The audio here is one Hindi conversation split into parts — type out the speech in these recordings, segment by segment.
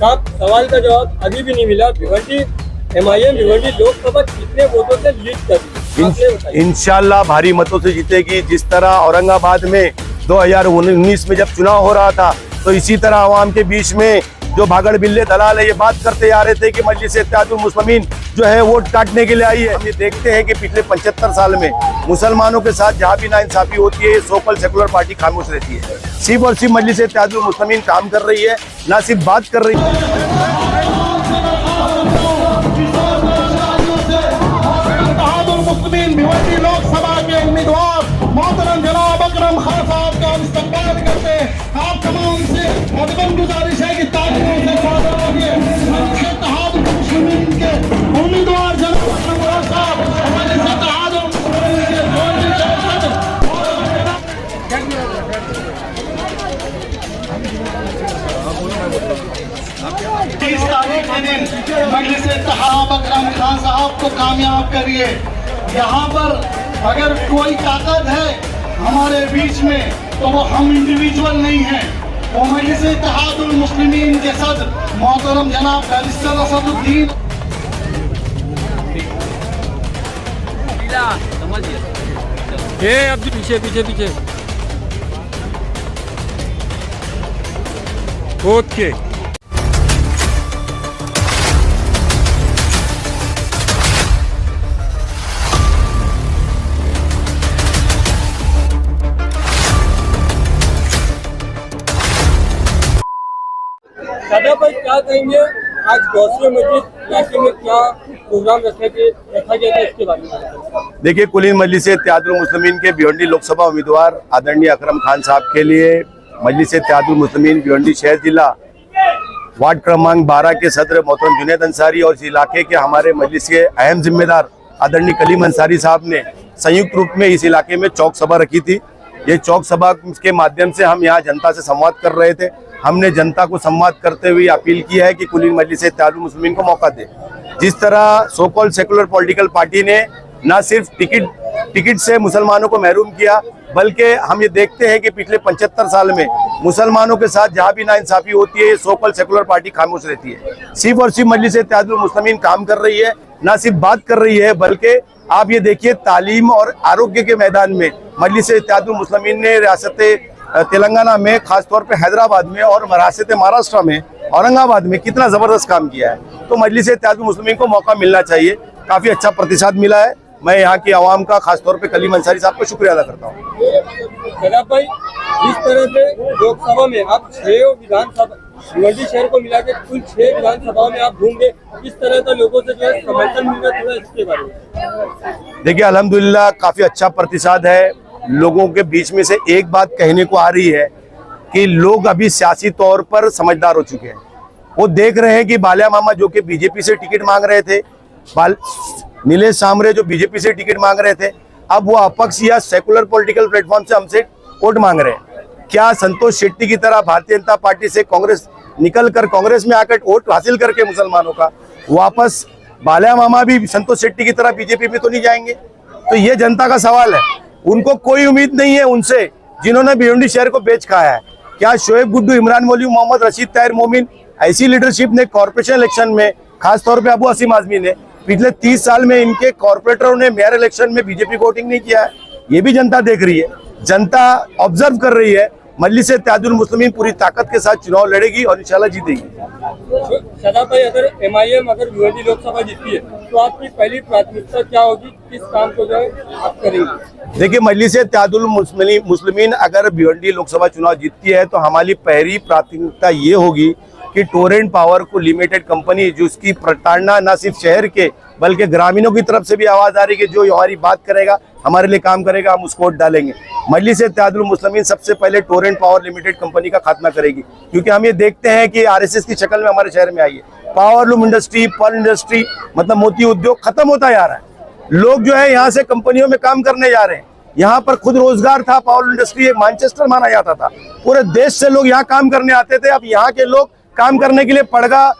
साहब सवाल का जवाब अभी भी नहीं मिला। भिवंडी MIM भिवंडी लोकसभा कितने वोटों से लीड कर रही है? इंशाल्लाह भारी मतों से जीतेगी। जिस तरह औरंगाबाद में 2019 में जब चुनाव हो रहा था तो इसी तरह आवाम के बीच में जो भागड़ बिल्ले दलाल है ये बात करते आ रहे थे कि मजलिस इत्तेहादुल मुस्लिमीन जो है वोट काटने के लिए आई है। हम ये देखते हैं कि पिछले 75 साल में मुसलमानों के साथ जहाँ भी नाइंसाफी होती है सोकल सेकुलर पार्टी खामोश रहती है। सिर्फ और सिर्फ मजलिस इत्तेहादुल मुस्लिमीन काम कर रही है, ना सिर्फ बात कर रही है। भिवंडी लोकसभा के उम्मीदवार मोहतरम जनाब अकरम खान साहब का इस्तकबाल करते हैं। आप तमाम से अदबन गुजारिश है कि तालियों से स्वागत करिए इत्तेहादुल मुस्लिमीन के उम्मीदवार जनाब अकरम खान साहब हमारे इत्तेहादुल मुस्लिमीन के तीस तारीख के दिन मजलिस इत्तेहाद अकरम खान साहब को कामयाब करिए। यहाँ पर अगर कोई ताकत है हमारे बीच में तो वो हम इंडिविजुअल नहीं हैं, वो मजलिस इत्तेहादुल मुस्लिमीन के सदर मोहतरम जनाब बैरिस्टर असदुद्दीन। अब पीछे पीछे पीछे ओके। दादा भाई क्या कहेंगे, आज गौसिया मस्जिद इलाके में क्या प्रोग्राम रखा गया था इसके बारे में? देखिए, कुलीन मजलिस इत्तेहादुल मुस्लिमीन के भिवंडी लोकसभा उम्मीदवार आदरणीय अकरम खान साहब के लिए मजलिस इत्तेहादुल मुस्लिमीन भिवंडी शहर जिला वार्ड क्रमांक 12 के सदर मोहतरम जुनैद अंसारी और इस इलाके के हमारे मजलिस के अहम जिम्मेदार आदरणीय कलीम अंसारी साहब ने संयुक्त रूप में इस इलाके में चौक सभा रखी थी। ये चौक सभा के माध्यम से हम यहाँ जनता से संवाद कर रहे थे। हमने जनता को संवाद करते हुए अपील की है कि कुलीन मजलिस इत्तेहादुल मुस्लिमीन को मौका दे। जिस तरह so called secular political party ने न सिर्फ टिकट से मुसलमानों को महरूम किया, बल्कि हम ये देखते हैं कि पिछले 75 साल में मुसलमानों के साथ जहाँ भी नाइंसाफी होती है ये सो कॉल्ड सेकुलर पार्टी खामोश रहती है। सिर्फ और सिर्फ मजलिस इत्तेहादुल मुस्लिमीन काम कर रही है, न सिर्फ बात कर रही है, बल्कि आप ये देखिए तालीम और आरोग्य के मैदान में मजलिस इत्तेहादुल मुस्लिमीन ने रियासत तेलंगाना में, खासतौर पे हैदराबाद में और रियासत महाराष्ट्र में, औरंगाबाद में कितना जबरदस्त काम किया है। तो मजलिस इत्तेहादुल मुस्लिमीन को मौका मिलना चाहिए। काफी अच्छा प्रतिसाद मिला है। मैं यहाँ की आवाम का खासतौर पे कलीम अंसारी साहब को शुक्रिया अदा करता हूँ। जनाब भाई, जिस तरह से लोकसभा में आप 6 विधानसभा भिवंडी शहर को मिला के कुल 6 विधानसभाओं में आप घूमगे, इस तरह का लोगों से जो है समर्थन मिल रहा है, थोड़ा इसके बारे में? देखिए, अल्हम्दुलिल्लाह काफी अच्छा प्रतिसाद है। लोगों के बीच में से एक बात कहने को आ रही है कि लोग अभी सियासी तौर पर समझदार हो चुके हैं। वो देख रहे हैं कि बालिया मामा जो कि बीजेपी से टिकट मांग रहे थे, नीलेश सांबरे जो बीजेपी से टिकट मांग रहे थे, अब वो अपक्ष या सेकुलर पॉलिटिकल प्लेटफॉर्म से हमसे वोट मांग रहे हैं। क्या संतोष शेट्टी की तरह भारतीय जनता पार्टी से कांग्रेस निकल कर कांग्रेस में आकर वोट हासिल करके मुसलमानों का वापस बालिया मामा भी संतोष शेट्टी की तरह बीजेपी में तो नहीं जाएंगे? तो ये जनता का सवाल है। उनको कोई उम्मीद नहीं है उनसे जिन्होंने भिवंडी शहर को बेच खाया है। क्या शोएब गुड्डू, इमरान मौलवी, मोहम्मद रशीद ताहिर मोमिन ऐसी लीडरशिप ने कॉर्पोरेशन इलेक्शन में, खासतौर पे अबू असीम आजमी ने पिछले 30 साल में इनके कॉर्पोरेटरों ने मेयर इलेक्शन में बीजेपी को वोटिंग नहीं किया है? ये भी जनता देख रही है, जनता ऑब्जर्व कर रही है। मजलिस इत्तेहादुल मुस्लिमीन पूरी ताकत के साथ चुनाव लड़ेगी और इंशाल्लाह जीतेगी। शादाब भाई, अगर MIM अगर भिवंडी लोकसभा जीतती है तो आपकी पहली प्राथमिकता क्या होगी, किस काम को जो है आप करेंगे? देखिए, मजलिस इत्तेहादुल मुस्लिमीन अगर भिवंडी लोकसभा चुनाव जीतती है तो हमारी पहली प्राथमिकता ये होगी कि टोरेंट पावर को लिमिटेड कंपनी जिसकी प्रताड़ना न सिर्फ शहर के बल्कि ग्रामीणों की तरफ से भी आवाज आ रही है कि जो हमारी बात करेगा, हमारे लिए काम करेगा, हम उसको वोट डालेंगे। मजलिस इत्तेहादुल मुस्लिमीन सबसे पहले टोरेंट पावर लिमिटेड कंपनी का खात्मा करेगी, क्योंकि हम ये देखते हैं कि RSS की शक्ल में हमारे शहर में आई है। पावरलूम इंडस्ट्री, पर्ल इंडस्ट्री, मतलब मोती उद्योग खत्म होता जा रहा है। लोग जो है यहाँ से कंपनियों में काम करने जा रहे हैं। यहाँ पर खुद रोजगार था, पावर इंडस्ट्री एक मैनचेस्टर माना जाता था, पूरे देश से लोग यहाँ काम करने आते थे। अब यहाँ के लोग काम करने के लिए पड़गा,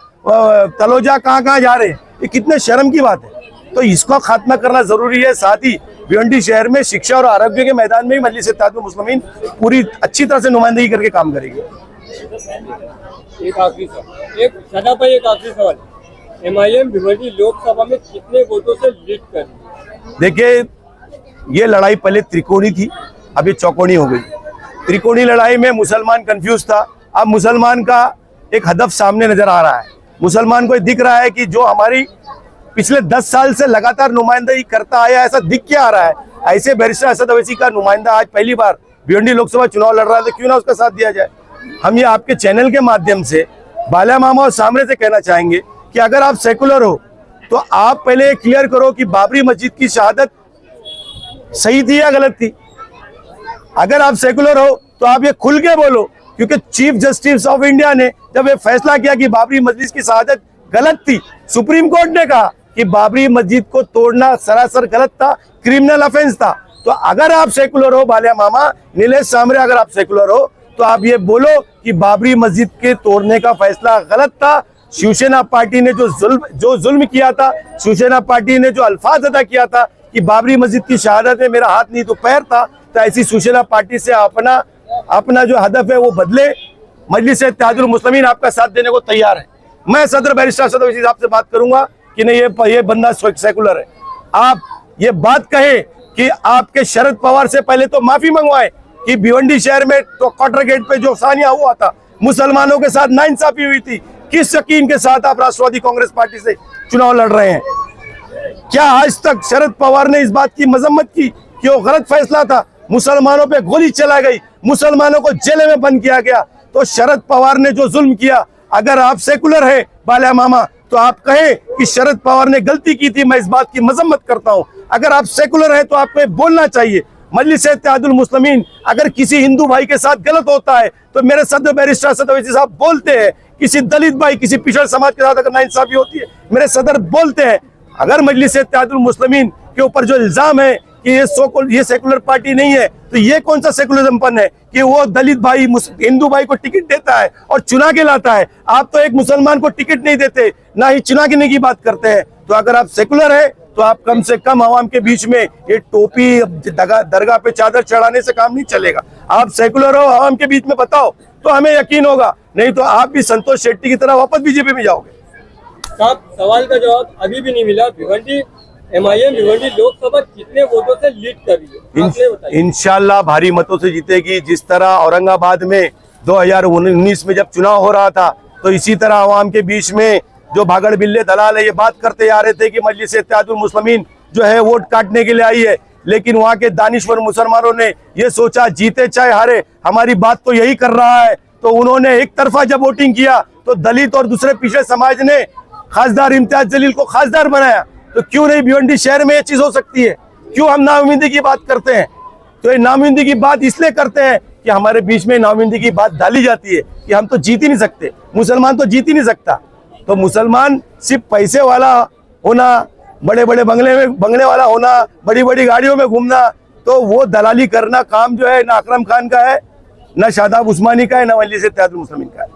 तलोजा कहाँ जा रहे हैं, ये कितने शर्म की बात है। तो इसको खात्मा करना जरूरी है। साथ ही भिवंडी शहर में शिक्षा और आरोग्य के मैदान में भी मजलिस इत्तेहादुल मुस्लिमीन पूरी अच्छी तरह से नुमाइंदगी करके काम करेगी। एक आखिरी सवाल, एक सदा भाई, एक आखिरी सवाल, MIM भिवंडी लोकसभा में कितने वोटों से लीड कर रही है? देखिए, ये लड़ाई पहले त्रिकोणी थी, अब ये चौकोनी हो गई। त्रिकोणी लड़ाई में मुसलमान कंफ्यूज था, अब मुसलमान का एक हदफ सामने नजर आ रहा है। मुसलमान को दिख रहा है कि जो हमारी पिछले 10 साल से लगातार नुमाइंदगी करता आया, ऐसा दिख के आ रहा है। ऐसे बैरिस्टर असद अवैसी का नुमाइंदा आज पहली बार भिवंडी लोकसभा चुनाव लड़ रहा है, तो क्यों ना उसका साथ दिया जाए। हम ये आपके चैनल के माध्यम से बाला मामा और सामने से कहना चाहेंगे कि अगर आप सेकुलर हो तो आप पहले क्लियर करो कि बाबरी मस्जिद की शहादत सही थी या गलत थी। अगर आप सेकुलर हो तो आप ये खुल के बोलो, क्योंकि चीफ जस्टिस ऑफ इंडिया ने जब ये फैसला किया कि बाबरी मस्जिद की शहादत गलत थी, सुप्रीम कोर्ट ने कहा कि बाबरी मस्जिद को तोड़ना सरासर गलत था, क्रिमिनल ऑफेंस था। तो अगर आप सेकुलर हो, बालिया मामा, नीलेश सामरे, अगर आप सेकुलर हो तो आप ये बोलो कि बाबरी मस्जिद के तोड़ने का फैसला गलत था। शिवसेना पार्टी ने जो जुल्म किया था, शिवसेना पार्टी ने जो अल्फाज अदा किया था कि बाबरी मस्जिद की शहादत में मेरा हाथ नहीं तो पैर था, तो ऐसी शिवसेना पार्टी से अपना जो हदफ है वो बदले। मजलिस इत्तेहादुल मुस्लिमीन आपका साथ देने को तैयार है। मैं सदर बैरिस्टर असद अवैसी साहब से बात करूंगा कि नहीं, ये बंदा सेकुलर है। आप ये बात कहे कि आपके शरद पवार से पहले तो माफी मंगवाए कि भिवंडी शहर में तो क्वार्टर गेट पे जो सानिया हुआ था, मुसलमानों के साथ नाइंसाफी हुई थी, किस यकीन के साथ आप राष्ट्रवादी कांग्रेस पार्टी से चुनाव लड़ रहे हैं? क्या आज तक शरद पवार ने इस बात की मजम्मत की कि वो गलत फैसला था, मुसलमानों पे गोली चला गई, मुसलमानों को जेल में बंद किया गया? तो शरद पवार ने जो जुल्म किया, अगर आप सेकुलर है बाला मामा, तो आप कहें कि शरद पवार ने गलती की थी, मैं इस बात की मजम्मत करता हूं। अगर आप सेकुलर है तो आपको बोलना चाहिए। मजलिस इत्तेहादुल मुस्लिमीन अगर किसी हिंदू भाई के साथ गलत होता है तो मेरे सदर बैरिस्टर असद अवैसी साहब बोलते हैं, किसी दलित भाई, किसी पिछड़ समाज के साथ अगर नाइंसाफी होती है, मेरे सदर बोलते हैं। अगर मजलिस इत्तेहादुल मुस्लिमीन के ऊपर जो इल्जाम है कि ये सेकुलर पार्टी नहीं है, तो ये कौन सा सेकुलरिज्म है कि वो दलित भाई हिंदू भाई को टिकट देता है और चुना के लाता है? आप तो एक मुसलमान को टिकट नहीं देते, ना ही चुना के की बात करते हैं। तो अगर आप सेकुलर है तो आप कम से कम आवाम के बीच में ये टोपी दरगाह पे चादर चढ़ाने से काम नहीं चलेगा। आप सेकुलर हो, आवाम के बीच में बताओ तो हमें यकीन होगा, नहीं तो आप भी संतोष शेट्टी की तरह वापस बीजेपी में जाओगे। साहब, सवाल का जवाब अभी भी नहीं मिला। MIM भिवंडी लोकसभा कितने वोटों से लीड कर रही है, आपने बताइए। इंशाल्लाह भारी मतों से जीतेगी। जिस तरह औरंगाबाद में 2019 में जब चुनाव हो रहा था, तो इसी तरह आवाम के बीच में जो भागड़ बिल्ले दलाल है ये बात करते आ रहे थे कि मजलिस इत्तेहादुल मुस्लिमीन जो है वोट काटने के लिए आई है, लेकिन वहाँ के दानिश्वर मुसलमानों ने ये सोचा जीते चाहे हारे हमारी बात तो यही कर रहा है। तो उन्होंने एक तरफा जब वोटिंग किया तो दलित और दूसरे पिछड़े समाज ने खासदार इम्तियाज जलील को खासदार बनाया। तो क्यों नहीं भिवंडी शहर में ये चीज हो सकती है? क्यों हम नाउमीदी की बात करते हैं? तो ये नाउमीदी की बात इसलिए करते हैं कि हमारे बीच में नाउमीदी की बात डाली जाती है कि हम तो जीत ही नहीं सकते, मुसलमान तो जीत ही नहीं सकता। तो मुसलमान सिर्फ पैसे वाला होना, बड़े बड़े बंगले वाला होना, बड़ी बड़ी गाड़ियों में घूमना, तो वो दलाली करना काम जो है ना अकरम खान का है, ना शादाब उस्मानी का है, ना मजलिस इत्तेहादुल मुस्लिमीन का है।